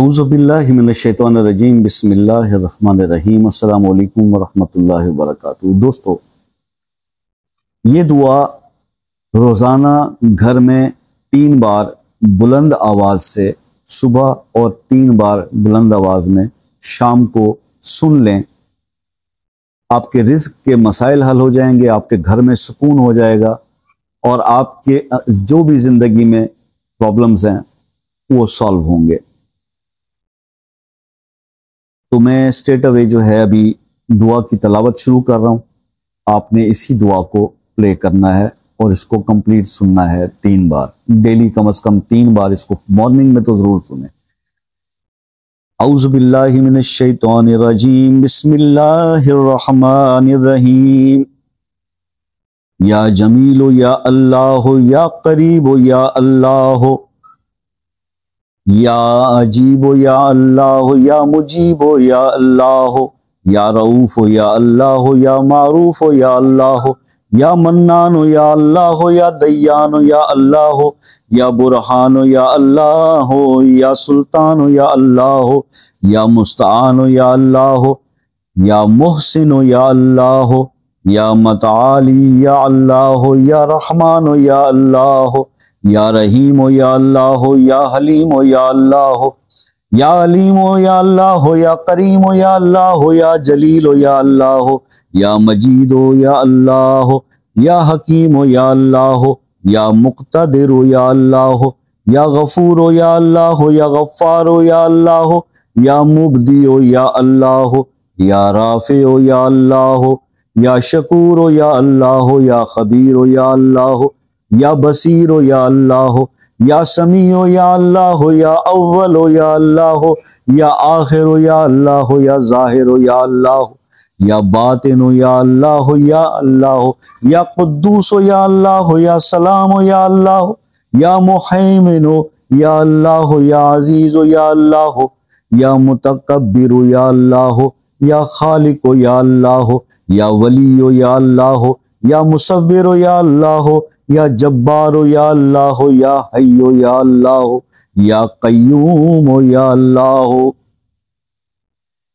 اعوذ باللہ من الشیطان الرجیم بسم اللہ الرحمن الرحیم السلام علیکم ورحمۃ اللہ وبرکاتہ۔ دوستو، یہ دعا روزانہ گھر میں 3 بار بلند آواز سے صبح اور 3 بار بلند آواز میں شام کو سن لیں۔ آپ کے رزق کے مسائل حل ہو جائیں گے، آپ کے گھر میں سکون ہو جائے گا اور آپ کے جو بھی زندگی میں پرابلمز ہیں وہ سالو ہوں گے۔ تو میں اسٹریٹ اوے جو ہے ابھی دعا کی تلاوت شروع کر رہا ہوں۔ آپ نے اسی دعا کو پلے کرنا ہے اور اس کو کمپلیٹ سننا ہے 3 بار، ڈیلی کم از کم 3 بار اس کو مارننگ میں تو ضرور سنیں۔ اعوذ باللہ من الشیطان الرجیم بسم اللہ الرحمن الرحیم۔ یا جمیل یا اللہ، یا قریب یا اللہ، یا عجیب یا اللہ، یا مجیب یا اللہ، یا رؤوف یا اللہ، یا معروف یا اللہ، یا منان یا اللہ، یا دیان یا اللہ، یا برہان یا اللہ، یا سلطان یا اللہ، یا مستعان یا اللہ، یا محسن یا اللہ، یا متعالی یا اللہ، یا رحمان یا اللہ، یا رحیم یا اللہ، یا حلیم یا اللہ، یا علیم یا اللہ، یا کریم یا اللہ، یا جلیل یا اللہ، یا مجید یا اللہ، یا حکیم یا اللہ، یا مقتدر یا اللہ، یا غفور یا اللہ، یا غفار یا اللہ، یا مبدی یا اللہ، یا رافع یا اللہ، یا شکور یا اللہ، یا خبیر یا اللہ، یا بصیر یا اللہ، یا سمیع یا اللہ، یا اول یا اللہ، یا آخر یا اللہ، یا ظاہر یا اللہ، یا باطن یا اللہ، یا اللہ، یا قدوس یا اللہ، یا سلام یا اللہ، یا محیمن یا اللہ، یا عزیز یا اللہ، یا متکبر یا اللہ، یا خالق یا اللہ، یا ولی یا اللہ، یا مصور یا اللہ، یا جبار یا اللہ، یا حی یا اللہ، یا قیوم یا اللہ،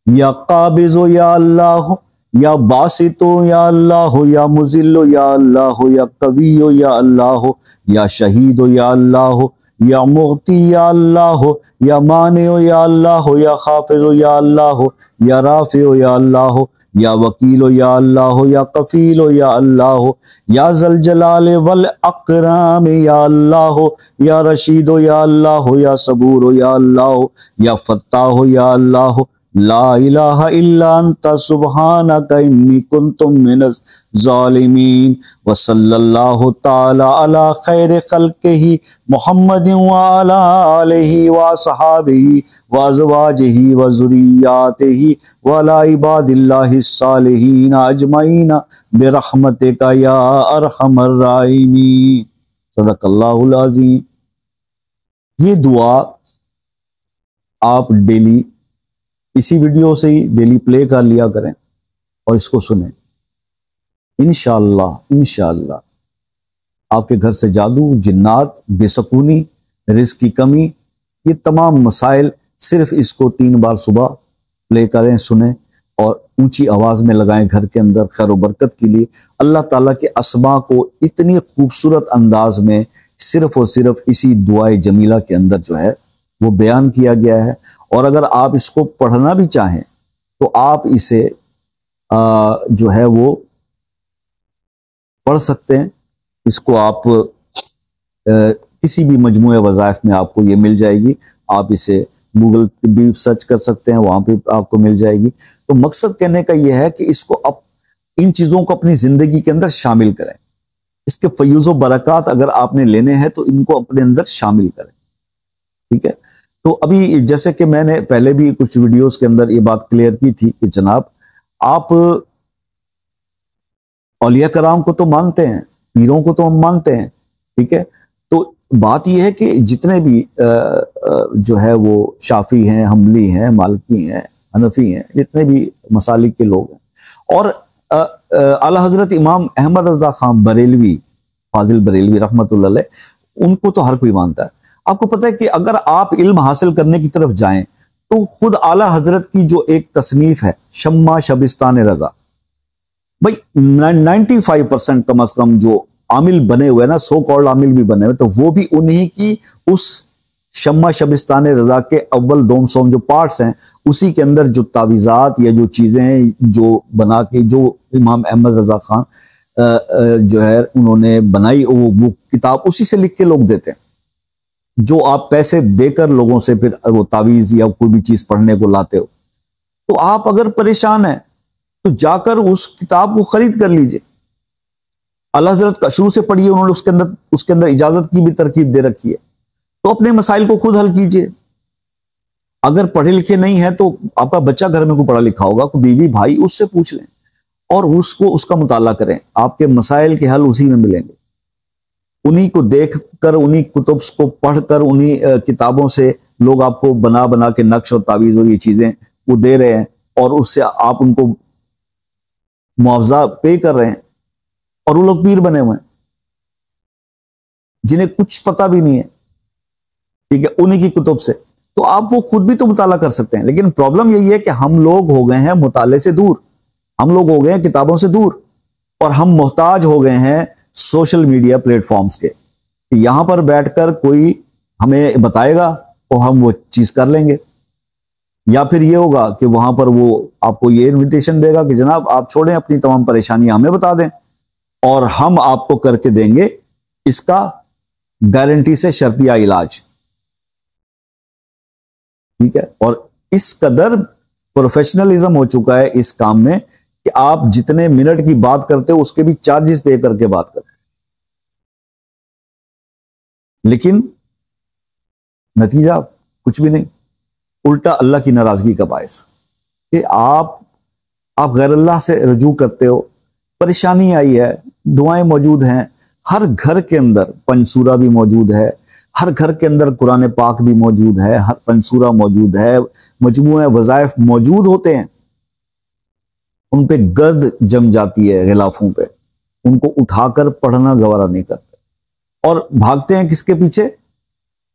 یا قابض یا اللہ، یا باسط یا اللہ، یا مذل یا اللہ، یا قوی یا اللہ، یا شہید یا اللہ، یا مغتی یا اللہ، یا مانع یا اللہ، یا خافض یا اللہ، یا رافع یا اللہ، یا وکیل یا اللہ، یا کفیل یا اللہ، یا ذل جلال والاکرام یا اللہ، یا رشید یا اللہ، یا صبور یا اللہ، یا فتاح یا اللہ، لا الہ الا انت سبحانک انی کنت من الظالمین۔ وصلی اللہ تعالی علی خیر خلقہ محمد وعلی آلہ وصحابہ وازواجہ وذریاتہ وعلی عباد اللہ الصالحین اجمعین برحمتک یا ارحم الراحمین۔ صدق اللہ العظیم۔ یہ دعا آپ ڈیلی اسی ویڈیو سے ہی ڈیلی پلے کر لیا کریں اور اس کو سنیں۔ انشاءاللہ آپ کے گھر سے جادو، جنات، بے سکونی، رزق کی کمی، یہ تمام مسائل صرف اس کو 3 بار صبح پلے کریں، سنیں اور اونچی آواز میں لگائیں گھر کے اندر خیر و برکت کے لیے۔ اللہ تعالیٰ کے اسماء کو اتنی خوبصورت انداز میں صرف اور صرف اسی دعائے جمیلہ کے اندر جو ہے وہ بیان کیا گیا ہے۔ اور اگر آپ اس کو پڑھنا بھی چاہیں تو آپ اسے جو ہے وہ پڑھ سکتے ہیں۔ اس کو آپ کسی بھی مجموعہ وظائف میں آپ کو یہ مل جائے گی، آپ اسے گوگل پہ بھی سرچ کر سکتے ہیں، وہاں پہ آپ کو مل جائے گی۔ تو مقصد کہنے کا یہ ہے کہ اس کو ان چیزوں کو اپنی زندگی کے اندر شامل کریں۔ اس کے فیوز و برکات اگر آپ نے لینے ہیں تو ان کو اپنے اندر شامل کریں، ٹھیک ہے۔ تو ابھی جیسے کہ میں نے پہلے بھی کچھ ویڈیوز کے اندر یہ بات کلیئر کی تھی کہ جناب آپ اولیاء کرام کو تو مانتے ہیں، پیروں کو تو ہم مانتے ہیں، ٹھیک ہے۔ تو بات یہ ہے کہ جتنے بھی جو ہے وہ شافعی ہیں، حنبلی ہیں، مالکی ہیں، حنفی ہیں، جتنے بھی مسالک کے لوگ ہیں، اور اعلیٰ حضرت امام احمد رضا خان بریلوی، فاضل بریلوی رحمۃ اللہ علیہ، ان کو تو ہر کوئی مانتا ہے۔ آپ کو پتہ ہے کہ اگر آپ علم حاصل کرنے کی طرف جائیں تو خود اعلیٰ حضرت کی جو ایک تصنیف ہے شمع شبستان رضا، بھائی 95% کم از کم جو عامل بنے ہوئے نا، سو کالڈ عامل بھی بنے ہوئے، تو وہ بھی انہی کی اس شمع شبستان رضا کے اول دوم سوم جو پارٹس ہیں اسی کے اندر جو تعویذات یا جو چیزیں جو بنا کے جو امام احمد رضا خان جو ہے انہوں نے بنائی، وہ کتاب اسی سے لکھ کے لوگ دیتے ہیں، جو آپ پیسے دے کر لوگوں سے پھر وہ تعویذ یا کوئی بھی چیز پڑھنے کو لاتے ہو۔ تو آپ اگر پریشان ہیں تو جا کر اس کتاب کو خرید کر لیجئے، اعلیٰ حضرت کا شروع سے پڑھیے، انہوں نے اس کے اندر اجازت کی بھی ترکیب دے رکھی ہے، تو اپنے مسائل کو خود حل کیجئے۔ اگر پڑھے لکھے نہیں ہیں تو آپ کا بچہ گھر میں کوئی پڑھا لکھا ہوگا، کوئی بیوی بھائی، اس سے پوچھ لیں اور اس کا مطالعہ کریں، آپ کے مسائل کے حل اسی میں ملیں گے۔ انہی کو دیکھ کر، انہی کتب کو پڑھ کر، انہی کتابوں سے لوگ آپ کو بنا بنا کے نقش اور تعویذ اور یہ چیزیں وہ دے رہے ہیں، اور اس سے آپ ان کو معاوضہ پے کر رہے ہیں، اور وہ لوگ پیر بنے ہوئے ہیں جنہیں کچھ پتہ بھی نہیں ہے، ٹھیک ہے، انہی کی کتب سے۔ تو آپ وہ خود بھی تو مطالعہ کر سکتے ہیں، لیکن پرابلم یہی ہے کہ ہم لوگ ہو گئے ہیں مطالعے سے دور، ہم لوگ ہو گئے ہیں کتابوں سے دور، اور ہم محتاج ہو گئے ہیں سوشل میڈیا پلیٹ فارمز کے، کہ یہاں پر بیٹھ کر کوئی ہمیں بتائے گا تو ہم وہ چیز کر لیں گے، یا پھر یہ ہوگا کہ وہاں پر وہ آپ کو یہ انویٹیشن دے گا کہ جناب آپ چھوڑیں اپنی تمام پریشانیاں ہمیں بتا دیں، اور ہم آپ کو کر کے دیں گے اس کا گارنٹی سے شرطیہ علاج، ٹھیک ہے۔ اور اس قدر پروفیشنلزم ہو چکا ہے اس کام میں کہ آپ جتنے منٹ کی بات کرتے ہو اس کے بھی چارجز پے کر کے بات کرتے، لیکن نتیجہ کچھ بھی نہیں، الٹا اللہ کی ناراضگی کا باعث کہ آپ غیر اللہ سے رجوع کرتے ہو، پریشانی آئی ہے، دعائیں موجود ہیں، ہر گھر کے اندر پنسورہ بھی موجود ہے، ہر گھر کے اندر قرآن پاک بھی موجود ہے، ہر پنسورہ موجود ہے، مجموعہ وظائف موجود ہوتے ہیں، ان پہ گرد جم جاتی ہے غلافوں پہ، ان کو اٹھا کر پڑھنا گوارا نہیں کرتے، اور بھاگتے ہیں کس کے پیچھے؟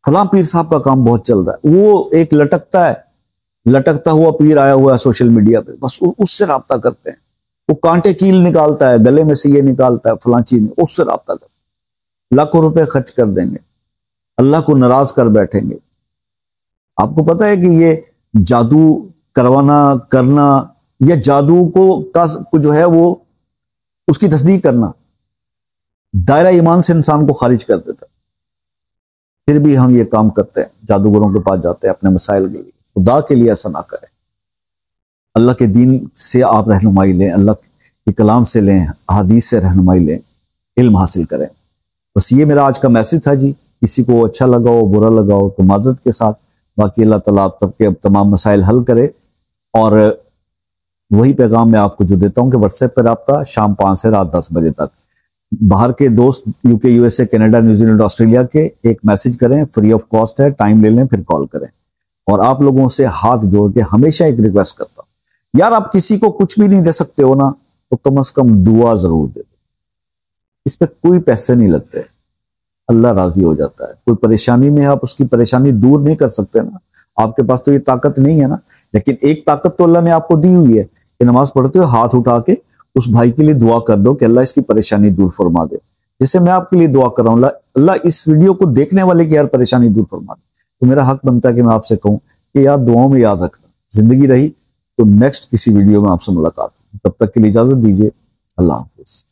فلاں پیر صاحب کا کام بہت چل رہا ہے، وہ ایک لٹکتا ہوا پیر آیا ہوا ہے سوشل میڈیا پہ، بس اس سے رابطہ کرتے ہیں، وہ کانٹے کیل نکالتا ہے، گلے میں سے یہ نکالتا ہے فلاں چیز، اس سے رابطہ کرتے ہیں، لاکھوں روپے خرچ کر دیں گے، اللہ کو ناراض کر بیٹھیں گے۔ آپ کو پتہ ہے کہ یہ جادو کرنا یا جادو کو جو ہے وہ اس کی تصدیق کرنا دائرہ ایمان سے انسان کو خارج کر دیتا، پھر بھی ہم یہ کام کرتے ہیں، جادوگروں کے پاس جاتے ہیں اپنے مسائل کے لیے۔ خدا کے لیے ایسا نہ کریں، اللہ کے دین سے آپ رہنمائی لیں، اللہ کے کلام سے لیں، احادیث سے رہنمائی لیں، علم حاصل کریں۔ بس یہ میرا آج کا میسج تھا جی، کسی کو اچھا لگا ہو برا لگا ہو تو معذرت کے ساتھ، باقی اللہ تعالیٰ آپ سب کے تمام مسائل حل کرے۔ اور وہی پیغام میں آپ کو جو دیتا ہوں کہ واٹس ایپ پہ رابطہ شام 5 سے رات 10 بجے تک، باہر کے دوست UK USA Canada New Zealand Australia کے ایک میسج کریں، فری آف کاسٹ ہے، ٹائم لے لیں پھر کال کریں۔ اور آپ لوگوں سے ہاتھ جوڑ کے ہمیشہ ایک ریکویسٹ کرتا ہوں، یار آپ کسی کو کچھ بھی نہیں دے سکتے ہو نا تو کم از کم دعا ضرور دے دو، اس پہ کوئی پیسے نہیں لگتے، اللہ راضی ہو جاتا ہے۔ کوئی پریشانی میں آپ اس کی پریشانی دور نہیں کر سکتے نا، آپ کے پاس تو یہ طاقت نہیں ہے نا، لیکن ایک طاقت تو اللہ نے آپ کو دی ہوئی ہے کہ نماز پڑھتے ہوئے ہاتھ اٹھا کے اس بھائی کے لیے دعا کر دو کہ اللہ اس کی پریشانی دور فرما دے، جیسے میں آپ کے لیے دعا کر رہا ہوں، اللہ اس ویڈیو کو دیکھنے والے کی ہر پریشانی دور فرما دے۔ تو میرا حق بنتا ہے کہ میں آپ سے کہوں کہ یار دعاؤں میں یاد رکھنا، زندگی رہی تو نیکسٹ کسی ویڈیو میں آپ سے ملاقات ہو، تب تک کے لیے اجازت دیجیے، اللہ حافظ۔